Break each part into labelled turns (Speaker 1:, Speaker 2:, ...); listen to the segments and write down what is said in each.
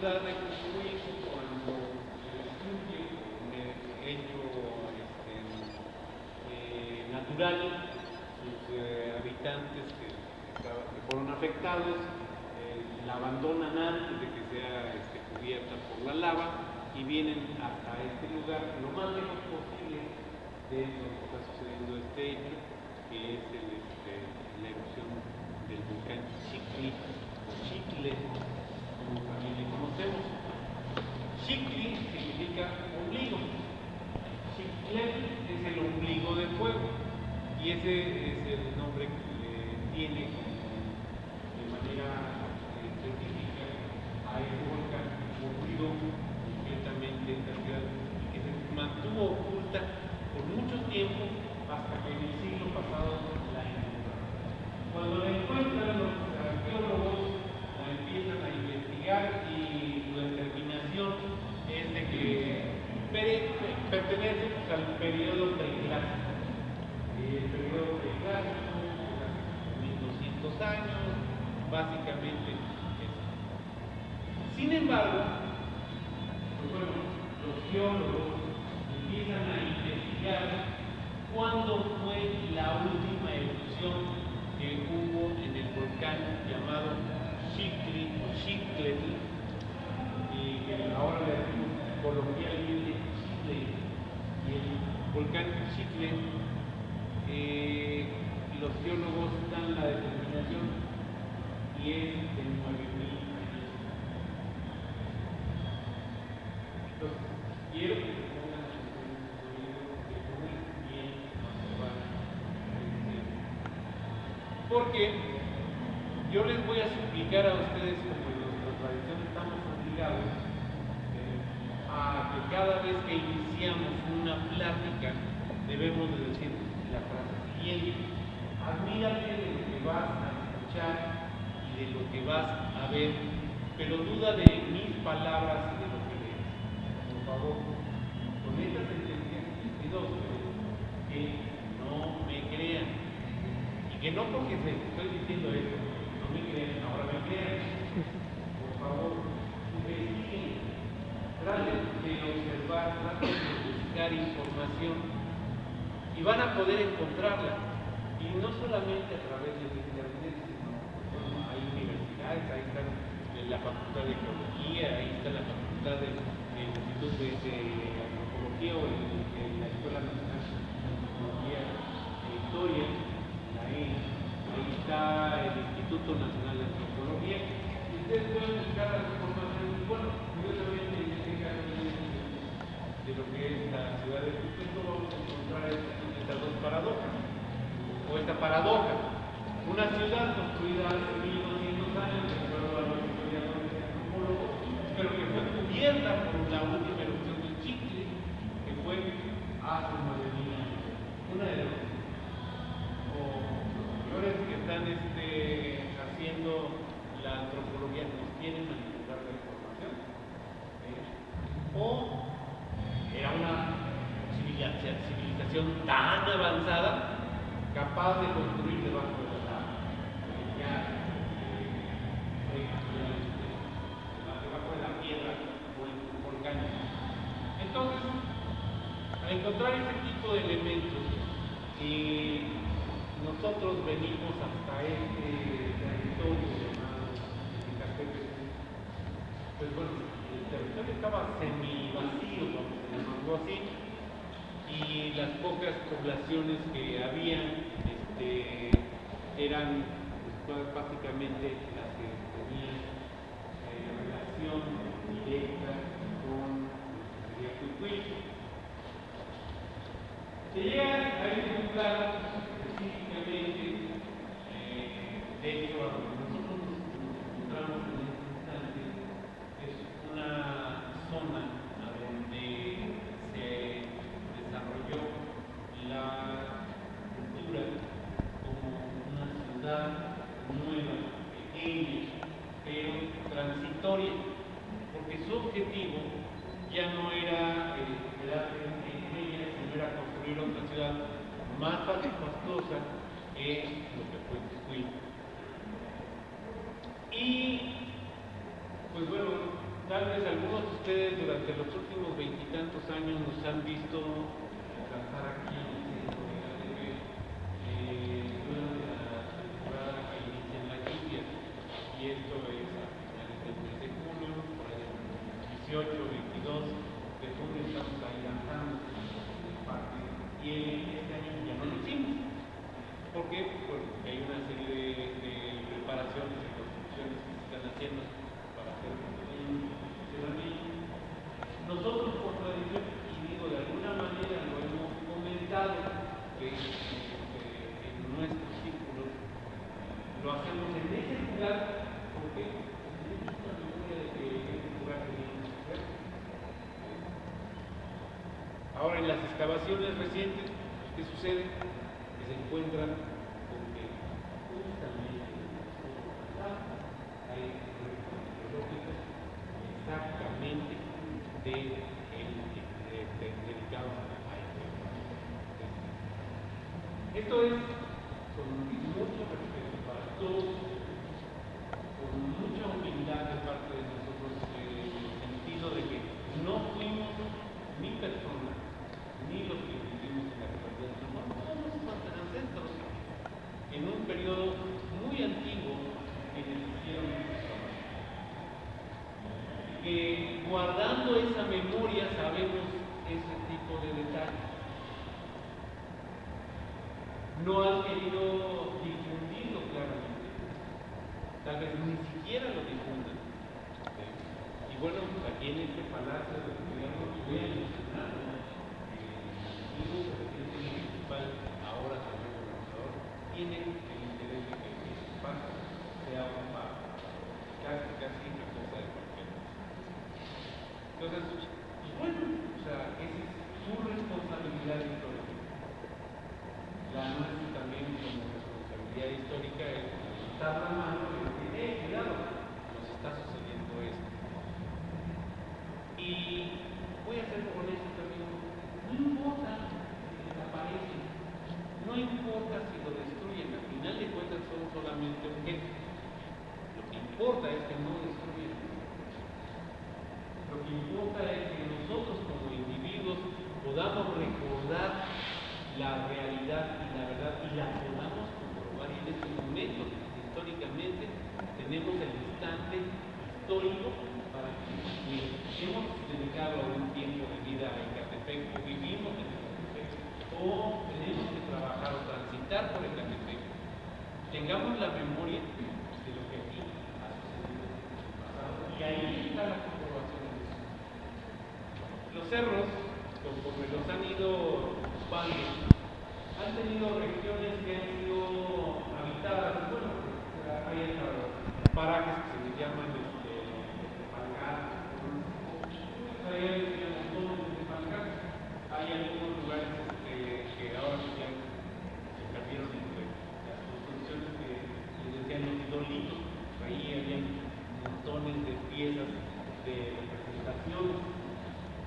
Speaker 1: ciudad de Cucuy, cuando se destruye un hecho natural, sus habitantes que fueron afectados la abandonan antes de que sea cubierta por la lava y vienen hasta este lugar lo más lejos posible de donde está sucediendo este hecho, que es la erupción del volcán Chicli o Chicle, como también le conocemos. Chicli significa ombligo, Chicle es el ombligo de fuego, y ese es el nombre que tiene de manera científica a ese volcán ocurrido completamente en esta ciudad y que se mantuvo oculta por mucho tiempo hasta que en el siglo pasado la encontraron. Cuando la encuentran, los arqueólogos la empiezan a investigar y su determinación es de que pertenece al periodo preclásico. El periodo preclásico, hace 1200 años, básicamente eso. Sin embargo, pues bueno, los geólogos empiezan a investigar cuándo fue la última erupción que hubo en el volcán llamado Chicli o Xicletl, y que ahora le decimos coloquialmente Chicle, y el volcán Chicle, los geólogos dan la determinación y es de 9000 años. Entonces, quiero que se pongan en el oído de muy bien observar porque yo les voy a suplicar a ustedes, como en nuestra tradición estamos obligados, a que cada vez que iniciamos una plática debemos de decir la frase siguiente: admírate de lo que vas a escuchar y de lo que vas a ver, pero duda de mis palabras y de lo que lees. Por favor, con esta sentencia les pido a ustedes que no me crean, y que no porque les estoy diciendo esto no me crean, ahora me crean. Por favor, investiguen, traten de observar, traten de buscar información y van a poder encontrarla, y no solamente a través de internet, sino bueno, hay universidades, ahí está la Facultad de Geología, ahí está la Facultad del Instituto de Antropología o de la Escuela Nacional de Antropología e Historia, ahí está el Instituto Nacional de Antropología, y ustedes pueden buscar las informaciones. Bueno, curiosamente en este caso de lo que es la ciudad de Cusco, vamos a encontrar estas dos paradojas, o esta paradoja: una ciudad construida hace 1200 años, de acuerdo a los historiadores y antropólogos, pero que fue cubierta por la última erupción del Chicle, que fue hace más de 1000 años. Una de las dos. O los señores que están haciendo la antropología nos quieren manipular la información, o era una civilización tan avanzada capaz de construir debajo de la lava, debajo de la piedra o en volcanes. Entonces, al encontrar ese tipo de elementos, nosotros venimos hasta este territorio llamado Ecatepec. Pues bueno, el territorio estaba semi vacío, vamos a llamarlo así, y las pocas poblaciones que habían eran pues, básicamente las que tenían relación directa con Cucuy. Se llega a encontrar específicamente, de hecho, a donde nosotros nos encontramos en este instante, es una zona a donde se desarrolló la cultura como una ciudad nueva, pequeña, pero transitoria, porque su objetivo ya no era quedarse en ella, sino era construir otra ciudad más fastuosa que lo que fue Cucuy. Y pues bueno, Tal vez algunos de ustedes durante los últimos veintitantos años nos han visto cantar aquí en el centro de la TV durante la temporada que inicia en la lluvia, y esto es a finales del mes de junio, por ahí el 18, 22 de junio estamos ahí lanzando parte, y este año ya no lo hicimos. ¿Por qué? Porque hay una serie de preparaciones y construcciones que se están haciendo para hacer un funcionamiento. Nosotros por tradición, y digo de alguna manera lo hemos comentado en nuestros círculos, lo hacemos en ese lugar porque tenemos una memoria de que ese lugar teníamos que hacer. Ahora en las excavaciones recientes, ¿qué sucede? Que se encuentran con que justamente hay restos arqueológicos exactamente dedicados a este. Esto es con mucho respeto para todos, con mucha humildad de parte de nosotros, en el sentido de que no fuimos mi persona, ni los que vivimos en la actualidad, sino todos nuestros ancestros en un periodo muy antiguo en el que hicieron estos trabajos. Que guardando esa memoria sabemos ese tipo de detalles. No han querido difundirlo claramente, tal vez ni siquiera lo difundan. Y bueno, pues aquí en este palacio del gobierno voy a mencionar, el presidente municipal, ahora también gobernador, tiene el interés de que este espacio sea un paso, casi una cosa de cualquier cosa. Entonces, pues bueno, o sea, esa es su responsabilidad histórica. La nuestra también como responsabilidad histórica es levantar la mano y decir, cuidado, nos está sucediendo esto. Y voy a ser honesto también, no importa si desaparecen, no importa si lo destruyen, al final de cuentas son solamente objetos. Lo que importa es que no destruyen. Lo que importa es que nosotros como individuos podamos recordar la realidad y la verdad y la podamos comprobar. Y en este momento, históricamente, tenemos el instante histórico para que hemos dedicado un tiempo de vida a Ecatepec, o vivimos en Ecatepec, o tenemos que trabajar o transitar por Ecatepec, tengamos la memoria de lo que aquí ha sucedido en el pasado. Y ahí está la comprobación de eso. Los cerros, conforme los han ido ocupando, han tenido regiones que han sido habitadas. Bueno, hay parajes que se les llaman pancadas. Hay montones de pancadas. Hay algunos lugares que ahora ya se perdieron entre las construcciones que les decían los idolitos. Ahí había montones de piezas de representaciones.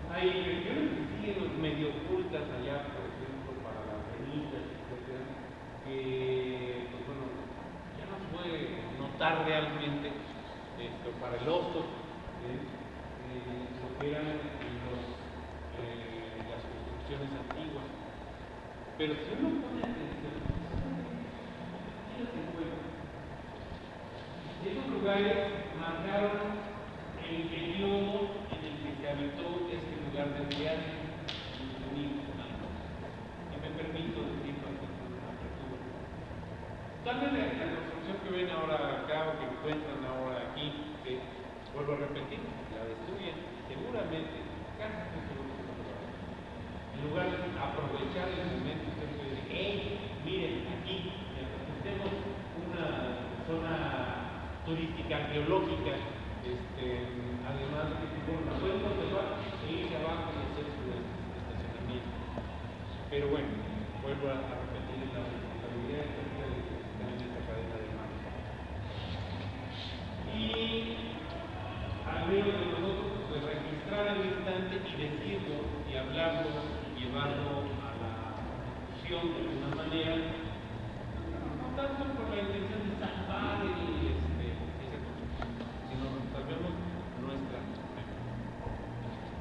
Speaker 1: Hay regiones que siguen medio ocultas allá, por ejemplo, para las venitas, etcétera, que pues bueno, ya no se puede notar realmente esto para el oso, lo que eran las construcciones antiguas. Pero si uno pone atención, fíjate, bueno, esos lugares marcaron el periodo en el que se habitó este lugar de viaje y me permito decirlo aquí con apertura. Tal vez la construcción que ven ahora acá o que encuentran ahora aquí, que vuelvo a repetir, la destruyen, seguramente, casi estoy seguro que no lo harán. En lugar de aprovechar el momento, usted puede decir, hey, miren, aquí, tenemos una zona turística arqueológica, además de que bueno, la pueden conservar e irse abajo y hacer su estacionamiento. Pero bueno, vuelvo a repetir la responsabilidad de en esta cadena de mano. Y al menos de nosotros, pues registrar el instante y decirlo y hablarlo y llevarlo a la discusión de alguna manera, no tanto por la intención de salvar esa construcción, sino sabemos nuestra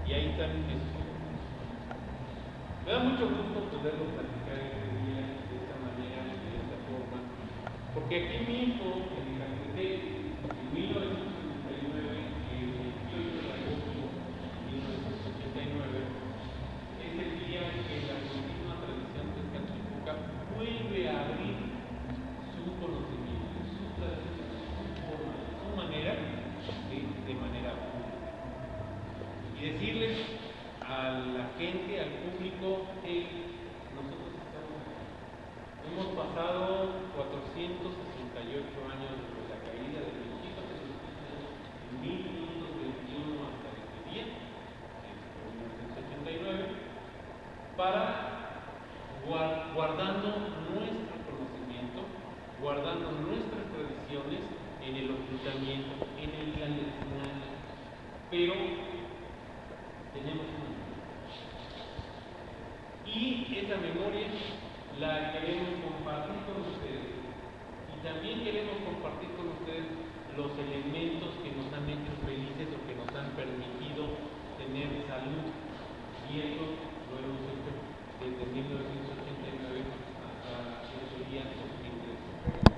Speaker 1: y ahí están esos documentos. Me da mucho gusto poderlo platicar este día de esta manera, de esta forma, porque aquí mismo, en Ecatepec, en 1979, el 28 de agosto de 1979, es el día que la continua tradición tezcatlipoca vuelve a abrir su conocimiento, su tradición, su forma, su manera, de manera pública. Y decirles a la gente, al público, que nosotros estamos aquí. Hemos pasado 468 años desde la caída de México, en 1521 hasta este día, en 1989, para guardando nuestro conocimiento, guardando nuestras tradiciones en el ocultamiento, en el clandestinaje, pero tenemos una memoria. Y esa memoria la queremos compartir con ustedes. Y también queremos compartir con ustedes los elementos que nos han hecho felices o que nos han permitido tener salud. Y estos